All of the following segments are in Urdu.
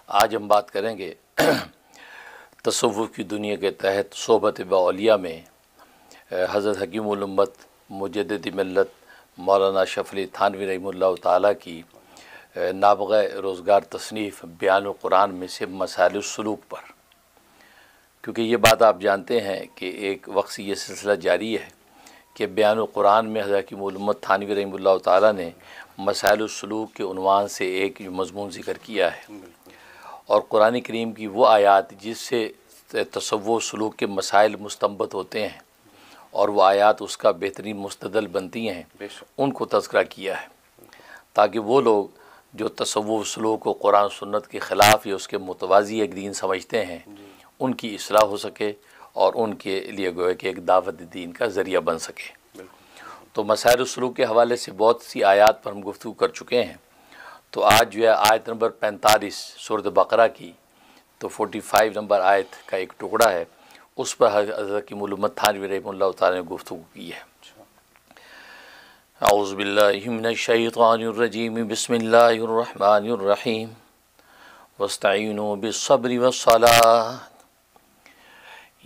آج ہم بات کریں گے تصوف کی دنیا کے تحت صحبت باولیاء میں حضرت حکیم الامت مجدد ملت مولانا اشرف علی تھانوی رحمہ اللہ تعالیٰ کی نابغہ روزگار تصنیف بیان القرآن میں سے مسائل السلوک پر، کیونکہ یہ بات آپ جانتے ہیں کہ ایک وقت سے یہ سلسلہ جاری ہے کہ بیان القرآن میں حضرت حکیم الامت تھانوی رحمہ اللہ تعالیٰ نے مسائل السلوک کے عنوان سے ایک مضمون ذکر کیا ہے، اور قرآن کریم کی وہ آیات جس سے تصوف سلوک کے مسائل مستنبط ہوتے ہیں اور وہ آیات اس کا بہترین مستدل بنتی ہیں، ان کو تذکرہ کیا ہے تاکہ وہ لوگ جو تصوف سلوک و قرآن سنت کے خلاف یا اس کے متوازی ایک دین سمجھتے ہیں ان کی اصلاح ہو سکے اور ان کے لیے گویا کہ ایک دعوت دین کا ذریعہ بن سکے۔ تو مسائل السلوک کے حوالے سے بہت سی آیات پر ہم گفتگو کر چکے ہیں، تو آج جو ہے آیت نمبر 45 سورۃ بقرہ کی تو 45 نمبر آیت کا ایک ٹکڑا ہے، اس پر حضرت حکیم الامت تھانوی رحمہ اللہ تعالیٰ نے گفتگو کی ہے۔ اعوذ باللہ من الشیطان الرجیم، بسم اللہ الرحمن الرحیم، واستعینوا بالصبر والصلاۃ۔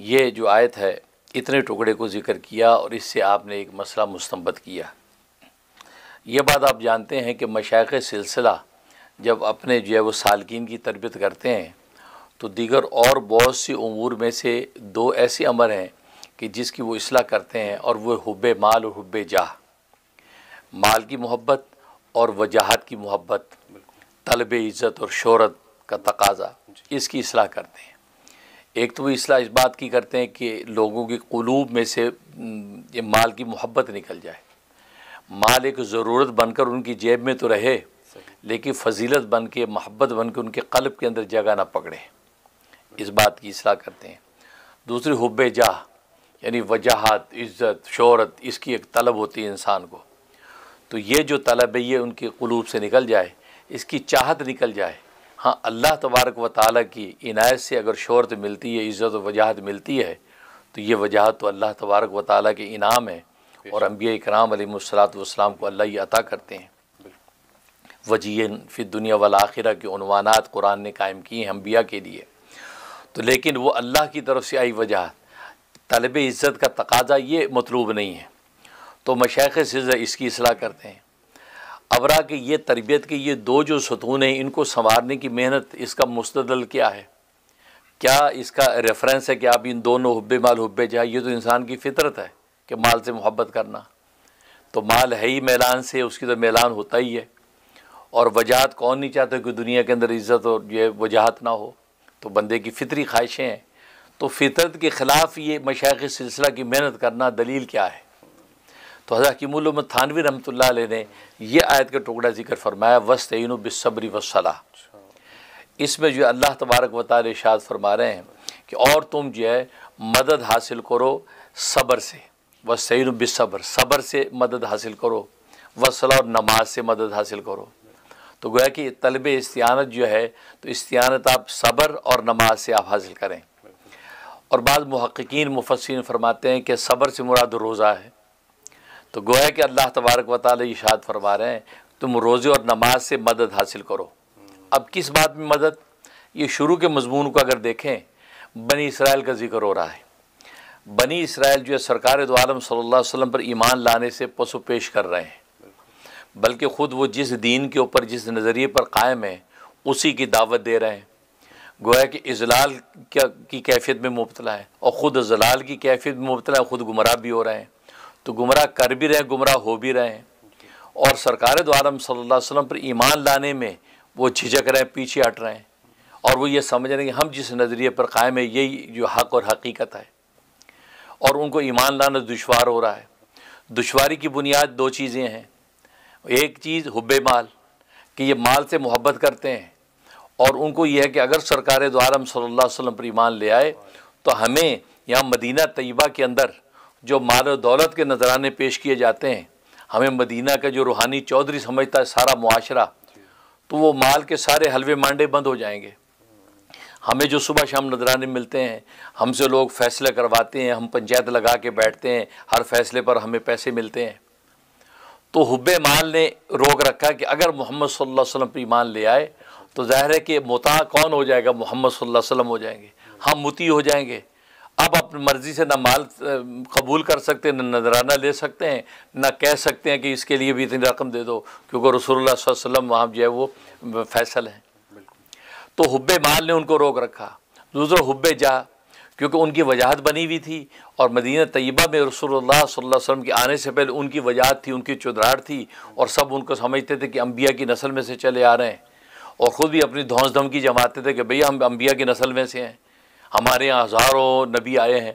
یہ جو آیت ہے اتنے ٹکڑے کو ذکر کیا اور اس سے آپ نے ایک مسئلہ مستنبط کیا۔ یہ بات آپ جانتے ہیں کہ مشائخ سلسلہ جب اپنے جو ہے وہ سالکین کی تربیت کرتے ہیں تو دیگر اور بہت سی امور میں سے دو ایسے امر ہیں کہ جس کی وہ اصلاح کرتے ہیں، اور وہ حب مال اور حب جاہ، مال کی محبت اور وجاہت کی محبت، طلب عزت اور شہرت کا تقاضا، اس کی اصلاح کرتے ہیں۔ ایک تو وہ اصلاح اس بات کی کرتے ہیں کہ لوگوں کے قلوب میں سے یہ مال کی محبت نکل جائے، مال ایک ضرورت بن کر ان کی جیب میں تو رہے لیکن فضیلت بن کے، محبت بن کے ان کے قلب کے اندر جگہ نہ پکڑے، اس بات کی اصلاح کرتے ہیں۔ دوسری حب جاہ، یعنی وجاہت، عزت، شہرت، اس کی ایک طلب ہوتی ہے انسان کو، تو یہ جو طلب ہے یہ ان کے قلوب سے نکل جائے، اس کی چاہت نکل جائے۔ ہاں، اللہ تبارک و تعالیٰ کی عنایت سے اگر شہرت ملتی ہے، عزت و وجاہت ملتی ہے تو یہ وجاہت تو اللہ تبارک و تعالیٰ کے انعام ہے، اور انبیاء کرام علیہم الصلاۃ والسلام کو اللہ یہ عطا کرتے ہیں۔ وجیہن فی الدنیا والآخرہ کے عنوانات قرآن نے قائم کیے ہیں انبیاء کے لیے، تو لیکن وہ اللہ کی طرف سے آئی وجاہت، طلب عزت کا تقاضا یہ مطلوب نہیں ہے، تو مشائخ سلسلہ اس کی اصلاح کرتے ہیں۔ اب رہا کہ یہ تربیت کے یہ دو جو ستون ہیں ان کو سنوارنے کی محنت، اس کا مستدل کیا ہے، کیا اس کا ریفرنس ہے کہ آپ ان دونوں حب مال حب جاہ، یہ تو انسان کی فطرت ہے کہ مال سے محبت کرنا، تو مال ہے ہی میلان سے، اس کی تو میلان ہوتا ہی ہے، اور وجاہت کون نہیں چاہتا کہ دنیا کے اندر عزت اور یہ وجاہت نہ ہو، تو بندے کی فطری خواہشیں ہیں، تو فطرت کے خلاف یہ مشائخ سلسلہ کی محنت کرنا دلیل کیا ہے؟ تو حضرت حکیم الامت تھانوی رحمۃ اللہ علیہ نے یہ آیت کا ٹکڑا ذکر فرمایا، وَاسْتَعِینُوا بِالصَّبْرِ وَالصَّلَاةِ۔ اس میں جو اللہ تبارک و تعالی ارشاد فرما رہے ہیں کہ اور تم جو ہے مدد حاصل کرو صبر سے، وَاسْتَعِینُوا بِالصَّبْرِ، صبر سے مدد حاصل کرو، وَالصَّلَاةِ، اور نماز سے مدد حاصل کرو۔ تو گویا کہ طلب استعانت جو ہے تو استعانت آپ صبر اور نماز سے آپ حاصل کریں، اور بعض محققین مفسرین فرماتے ہیں کہ صبر سے مراد روزہ ہے، تو گویا کہ اللہ تبارک و تعالی ارشاد فرما رہے ہیں تم روزے اور نماز سے مدد حاصل کرو۔ اب کس بات میں مدد؟ یہ شروع کے مضمون کو اگر دیکھیں، بنی اسرائیل کا ذکر ہو رہا ہے، بنی اسرائیل جو ہے سرکار دو عالم صلی اللہ علیہ وسلم پر ایمان لانے سے پس و پیش کر رہے ہیں، بلکہ خود وہ جس دین کے اوپر جس نظریے پر قائم ہے اسی کی دعوت دے رہے ہیں، گویا کہ اضلال کی کیفیت میں مبتلا ہے، اور خود اضلال کی کیفیت میں مبتلا ہے، خود گمراہ بھی ہو رہے ہیں، تو گمراہ کر بھی رہے ہیں، گمراہ ہو بھی رہے ہیں، اور سرکار دو عالم صلی اللہ علیہ وسلم پر ایمان لانے میں وہ جھجک رہے ہیں، پیچھے ہٹ رہے ہیں، اور وہ یہ سمجھ رہے ہیں کہ ہم جس نظریے پر قائم ہے یہی جو حق اور حقیقت ہے، اور ان کو ایمان لانا دشوار ہو رہا ہے۔ دشواری کی بنیاد دو چیزیں ہیں، ایک چیز حب مال، کہ یہ مال سے محبت کرتے ہیں، اور ان کو یہ ہے کہ اگر سرکار دو عالم صلی اللہ علیہ وسلم پر ایمان لے آئے تو ہمیں یہاں مدینہ طیبہ کے اندر جو مال و دولت کے نذرانے پیش کیے جاتے ہیں، ہمیں مدینہ کا جو روحانی چودھری سمجھتا ہے سارا معاشرہ، تو وہ مال کے سارے حلوے مانڈے بند ہو جائیں گے۔ ہمیں جو صبح شام نذرانے ملتے ہیں، ہم سے لوگ فیصلے کرواتے ہیں، ہم پنچایت لگا کے بیٹھتے ہیں، ہر فیصلے پر ہمیں پیسے ملتے ہیں، تو حب مال نے روک رکھا کہ اگر محمد صلی اللہ علیہ وسلم پر ایمان لے آئے تو ظاہر ہے کہ مطاع کون ہو جائے گا؟ محمد صلی اللہ علیہ وسلم ہو جائیں گے، ہم مطیع ہو جائیں گے۔ اب اپنی مرضی سے نہ مال قبول کر سکتے ہیں، نہ نذرانہ لے سکتے ہیں، نہ کہہ سکتے ہیں کہ اس کے لیے بھی اتنی رقم دے دو، کیونکہ رسول اللہ صلی اللہ علیہ وسلم وہاں جو ہے وہ فیصل ہیں۔ تو حب مال نے ان کو روک رکھا۔ دوسرا حب جا، کیونکہ ان کی وجاہت بنی ہوئی تھی، اور مدینہ طیبہ میں رسول اللہ صلی اللہ علیہ وسلم کے آنے سے پہلے ان کی وجاہت تھی، ان کی چودراہٹ تھی، اور سب ان کو سمجھتے تھے کہ انبیاء کی نسل میں سے چلے آ رہے ہیں، اور خود بھی اپنی دھونس دھمکی جماتے تھے کہ بھئی ہم انبیاء کی نسل میں سے ہیں، ہمارے یہاں ہزاروں نبی آئے ہیں،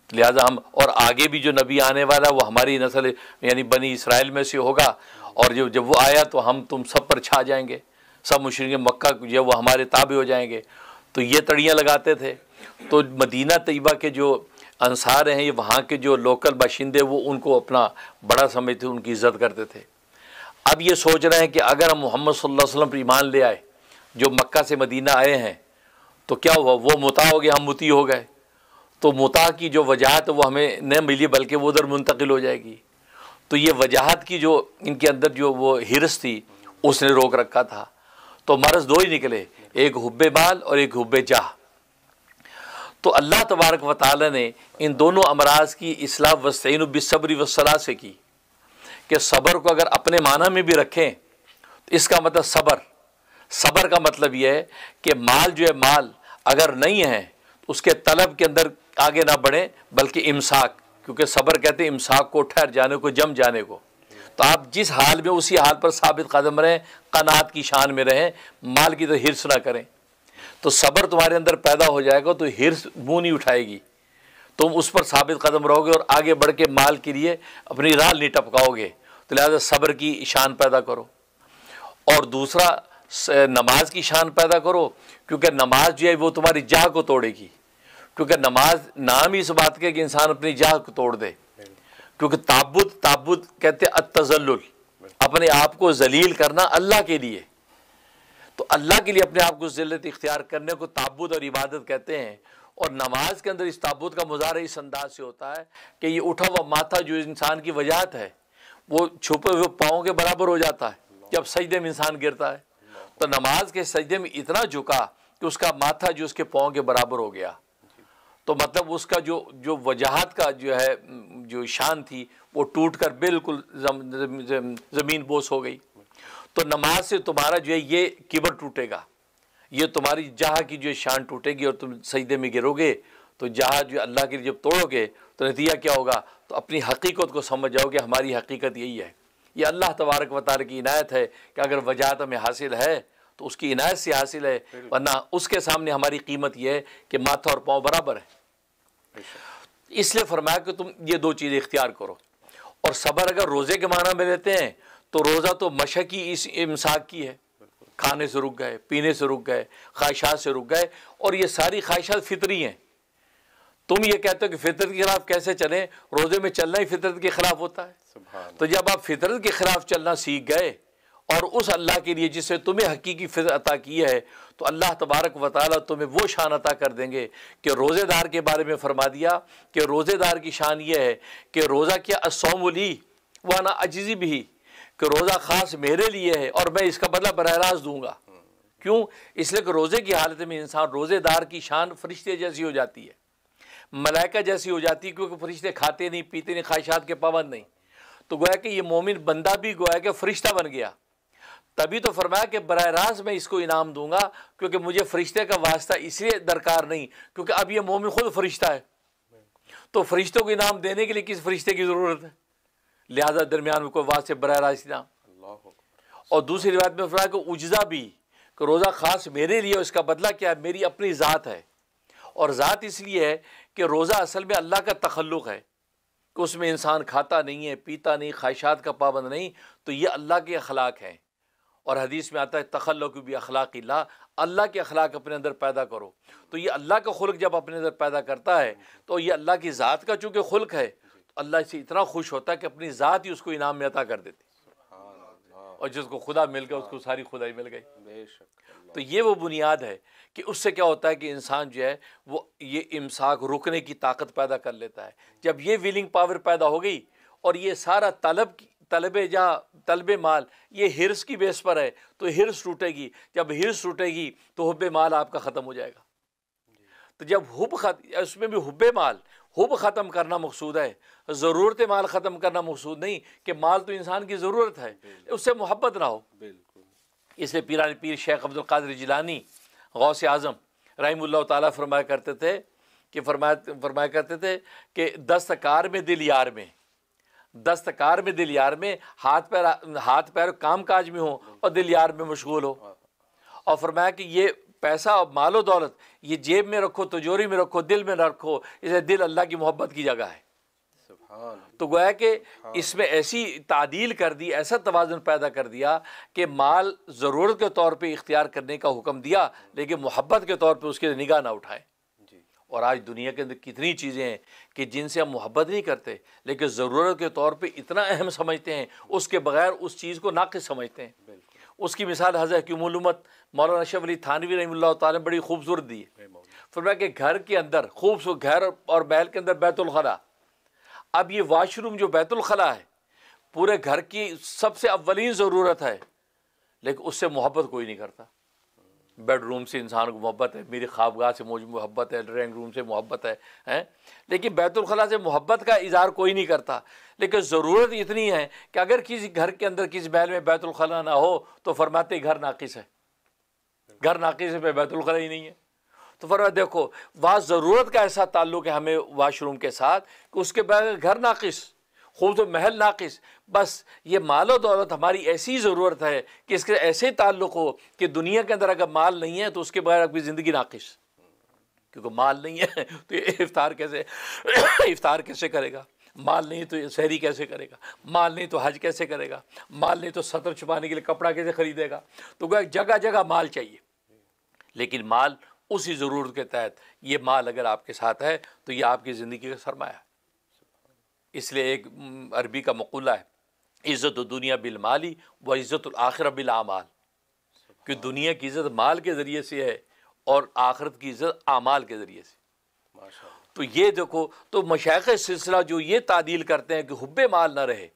لہٰذا ہم، اور آگے بھی جو نبی آنے والا وہ ہماری نسل یعنی بنی اسرائیل میں سے ہوگا، اور جب وہ آیا تو ہم تم سب پر چھا جائیں گے، سب مشرکین مکہ جو ہے وہ ہمارے تابع ہو جائیں گے۔ تو یہ تڑیاں لگاتے تھے۔ تو مدینہ طیبہ کے جو انصار ہیں، یہ وہاں کے جو لوکل باشندے، وہ ان کو اپنا بڑا سمجھتے، ان کی عزت کرتے تھے۔ اب یہ سوچ رہے ہیں کہ اگر ہم محمد صلی اللہ علیہ وسلم پر ایمان لے آئے، جو مکہ سے مدینہ آئے ہیں، تو کیا ہوا؟ وہ مطاع ہو گئے، ہم مطیع ہو گئے، تو مطاع کی جو وجاہت وہ ہمیں نہ ملی بلکہ وہ ادھر منتقل ہو جائے گی۔ تو یہ وجاہت کی جو ان کے اندر جو وہ حرص تھی، اس نے روک رکھا تھا۔ تو مرض دو ہی نکلے، ایک حب مال اور ایک حب جاہ۔ تو اللہ تبارک و تعالی نے ان دونوں امراض کی اصلاح واستعینوا بالصبر والصلاۃ سے کی، کہ صبر کو اگر اپنے معنی میں بھی رکھیں تو اس کا مطلب صبر کا مطلب یہ ہے کہ مال جو ہے، مال اگر نہیں ہے تو اس کے طلب کے اندر آگے نہ بڑھیں، بلکہ امساک، کیونکہ صبر کہتے ہیں امساک کو، ٹھہر جانے کو، جم جانے کو۔ تو آپ جس حال میں اسی حال پر ثابت قدم رہیں، قناعت کی شان میں رہیں، مال کی تو حرص نہ کریں۔ تو صبر تمہارے اندر پیدا ہو جائے گا تو حرص منہ نہیں اٹھائے گی، تم اس پر ثابت قدم رہو گے اور آگے بڑھ کے مال کے لیے اپنی راہ نہیں ٹپکاؤ گے۔ تو لہٰذا صبر کی شان پیدا کرو، اور دوسرا نماز کی شان پیدا کرو، کیونکہ نماز جو ہے وہ تمہاری جاہ کو توڑے گی، کیونکہ نماز نام ہی اس بات کے کہ انسان اپنی جاہ کو توڑ دے، کیونکہ تعبد کہتے ہیں التذلل، اپنے آپ کو ذلیل کرنا اللہ کے لیے۔ تو اللہ کے لیے اپنے آپ کو ذلت اختیار کرنے کو تعبد اور عبادت کہتے ہیں، اور نماز کے اندر اس تعبد کا مظاہرہ اس انداز سے ہوتا ہے کہ یہ اٹھا ہوا ماتھا جو انسان کی وجاہت ہے، وہ چھپے ہوئے پاؤں کے برابر ہو جاتا ہے جب سجدے میں انسان گرتا ہے۔ تو نماز کے سجدے میں اتنا جھکا کہ اس کا ماتھا جو اس کے پاؤں کے برابر ہو گیا، تو مطلب اس کا جو وجاہت کا جو ہے جو شان تھی وہ ٹوٹ کر بالکل زمین بوس ہو گئی۔ تو نماز سے تمہارا جو ہے یہ کبر ٹوٹے گا، یہ تمہاری جاہ کی جو شان ٹوٹے گی، اور تم سجدے میں گرو گے تو جاہ جو اللہ کے لیے جب توڑو گے تو نتیجہ کیا ہوگا؟ تو اپنی حقیقت کو سمجھ جاؤ کہ ہماری حقیقت یہی ہے۔ یہ اللہ تبارک و تعالیٰ کی عنایت ہے کہ اگر وجاہت ہمیں حاصل ہے تو اس کی عنایت سے حاصل ہے، ورنہ اس کے سامنے ہماری قیمت یہ ہے کہ ماتھا اور پاؤں برابر ہے۔ اس لیے فرمایا کہ تم یہ دو چیزیں اختیار کرو۔ اور صبر اگر روزے کے معنی میں لیتے ہیں تو روزہ تو مشقی اس امساک کی ہے، کھانے سے رک گئے، پینے سے رک گئے، خواہشات سے رک گئے، اور یہ ساری خواہشات فطری ہیں۔ تم یہ کہتے ہو کہ فطرت کے خلاف کیسے چلیں؟ روزے میں چلنا ہی فطرت کے خلاف ہوتا ہے۔ تو جب آپ فطرت کے خلاف چلنا سیکھ گئے اور اس اللہ کے لیے جس سے تمہیں حقیقی فطرت عطا کی ہے، تو اللہ تبارک و تعالیٰ تمہیں وہ شان عطا کر دیں گے کہ روزے دار کے بارے میں فرما دیا کہ روزے دار کی شان یہ ہے کہ روزہ کیا الصوم لی وانا اجزی بھی، کہ روزہ خاص میرے لیے ہے اور میں اس کا بدلہ براہ راست دوں گا۔ کیوں؟ اس لیے کہ روزے کی حالت میں انسان روزے دار کی شان فرشتے جیسی ہو جاتی ہے، ملائکہ جیسی ہو جاتی ہے، کیونکہ فرشتے کھاتے نہیں، پیتے نہیں، خواہشات کے پابند نہیں۔ تو گویا کہ یہ مومن بندہ بھی گویا کہ فرشتہ بن گیا۔ تبھی تو فرمایا کہ براہ راست میں اس کو انعام دوں گا، کیونکہ مجھے فرشتے کا واسطہ اس لیے درکار نہیں کیونکہ اب یہ مومن خود فرشتہ ہے، تو فرشتوں کو انعام دینے کے لیے کس فرشتے کی ضرورت ہے؟ لہذا درمیان میں کوئی واسطے براہ راست انعام۔ اور دوسری روایت میں فرمایا کہ اجزا بھی، کہ روزہ خاص میرے لیے، اس کا بدلہ کیا ہے؟ میری اپنی ذات ہے، اور ذات اس لیے ہے کہ روزہ اصل میں اللہ کا تخلق ہے، کہ اس میں انسان کھاتا نہیں ہے، پیتا نہیں، خواہشات کا پابند نہیں، تو یہ اللہ کے اخلاق ہیں۔ اور حدیث میں آتا ہے تخلق باخلاق اللہ، اللہ کے اخلاق اپنے اندر پیدا کرو۔ تو یہ اللہ کا خلق جب اپنے اندر پیدا کرتا ہے تو یہ اللہ کی ذات کا چونکہ خلق ہے تو اللہ اس سے اتنا خوش ہوتا ہے کہ اپنی ذات ہی اس کو انعام میں عطا کر دیتی، اور جس کو خدا مل گیا اس کو ساری خدائی مل گئی۔ تو یہ وہ بنیاد ہے کہ اس سے کیا ہوتا ہے کہ انسان جو ہے وہ یہ امساک رکنے کی طاقت پیدا کر لیتا ہے۔ جب یہ ویلنگ پاور پیدا ہو گئی اور یہ سارا طلب مال یہ ہرس کی بیس پر ہے تو ہرس ٹوٹے گی، جب ہرس ٹوٹے گی تو حب مال آپ کا ختم ہو جائے گا۔ تو جب اس میں بھی حب مال، حب ختم کرنا مقصود ہے، ضرورت مال ختم کرنا مقصود نہیں کہ مال تو انسان کی ضرورت ہے، اس سے محبت نہ ہو۔ بالکل۔ اس لیے پیران پیر شیخ عبد القادر جیلانی غوث اعظم رحم اللہ تعالیٰ فرمایا کرتے تھے کہ دستکار میں دل یار میں، دستکار میں دل یار میں، ہاتھ پیر کام کاج میں ہو اور دل یار میں مشغول ہو۔ اور فرمایا کہ یہ پیسہ اور مال و دولت یہ جیب میں رکھو، تجوری میں رکھو، دل میں نہ رکھو، اسے دل اللہ کی محبت کی جگہ ہے۔ تو گویا کہ اس میں ایسی تعدیل کر دی، ایسا توازن پیدا کر دیا کہ مال ضرورت کے طور پہ اختیار کرنے کا حکم دیا، لیکن محبت کے طور پہ اس کے نگاہ نہ اٹھائے۔ اور آج دنیا کے اندر کتنی چیزیں ہیں کہ جن سے ہم محبت نہیں کرتے لیکن ضرورت کے طور پہ اتنا اہم سمجھتے ہیں، اس کے بغیر اس چیز کو ناقص سمجھتے ہیں۔ اس کی مثال حضرت حکیم الامت مولانا اشرف علی تھانوی رحمہ اللہ تعالیٰ نے بڑی خوبصورت دی ہے۔ فرمایا کہ گھر کے اندر خوبصورت، گھر اور محل کے اندر بیت الخلا، اب یہ واش روم جو بیت الخلا ہے پورے گھر کی سب سے اولین ضرورت ہے، لیکن اس سے محبت کوئی نہیں کرتا۔ بیڈ روم سے انسان کو محبت ہے، میری خوابگاہ سے مجھے محبت ہے، ڈرائنگ روم سے محبت ہے، لیکن بیت الخلا سے محبت کا اظہار کوئی نہیں کرتا۔ لیکن ضرورت اتنی ہے کہ اگر کسی گھر کے اندر کسی محل میں بیت الخلا نہ ہو تو فرماتے گھر ناقص ہے، گھر ناقص ہے، پہ بیت الخلا ہی نہیں ہے۔ تو فرمایا دیکھو وہاں ضرورت کا ایسا تعلق ہے ہمیں واش روم کے ساتھ کہ اس کے بغیر گھر ناقص، خوب تو محل ناقص۔ بس یہ مال و دولت ہماری ایسی ضرورت ہے کہ اس کے ایسے تعلق ہو کہ دنیا کے اندر اگر مال نہیں ہے تو اس کے بغیر آپ کی زندگی ناقص، کیونکہ مال نہیں ہے تو یہ افطار کیسے کرے گا، مال نہیں تو سحری کیسے کرے گا، مال نہیں تو حج کیسے کرے گا، مال نہیں تو سطر چھپانے کے لیے کپڑا کیسے خریدے گا۔ تو جگہ جگہ مال چاہیے، لیکن مال اسی ضرورت کے تحت، یہ مال اگر آپ کے ساتھ ہے تو یہ آپ کی زندگی کا سرمایہ ہے۔ اس لیے ایک عربی کا مقولہ ہے، عزت الدنیا بالمالی و عزت الآخرہ بالاعمال، کہ دنیا کی عزت مال کے ذریعے سے ہے اور آخرت کی عزت اعمال کے ذریعے سے۔ تو یہ دیکھو، تو مشائخ سلسلہ جو یہ تعدیل کرتے ہیں کہ حب مال نہ رہے،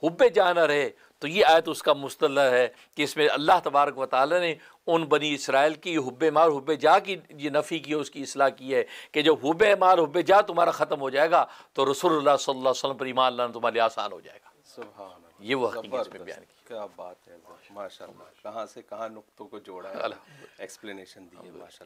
حب جاہ نہ رہے، تو یہ آیت اس کا مستدل ہے کہ اس میں اللہ تبارک و تعالیٰ نے ان بنی اسرائیل کی حب مال حب جاہ کی یہ نفی کی ہے، اس کی اصلاح کی ہے کہ جب حب مال حب جاہ تمہارا ختم ہو جائے گا تو رسول اللہ صلی اللہ علیہ وسلم پر ایمان لانا تمہارے لیے آسان ہو جائے گا۔ سبحان اللہ، یہ وہ حقیقت اس میں بیان کی۔ کیا بات ہے، ماشاء اللہ، کہاں سے کہاں نقطوں کو جوڑا ہے، ایکسپلینیشن دی ہے، ماشاء اللہ۔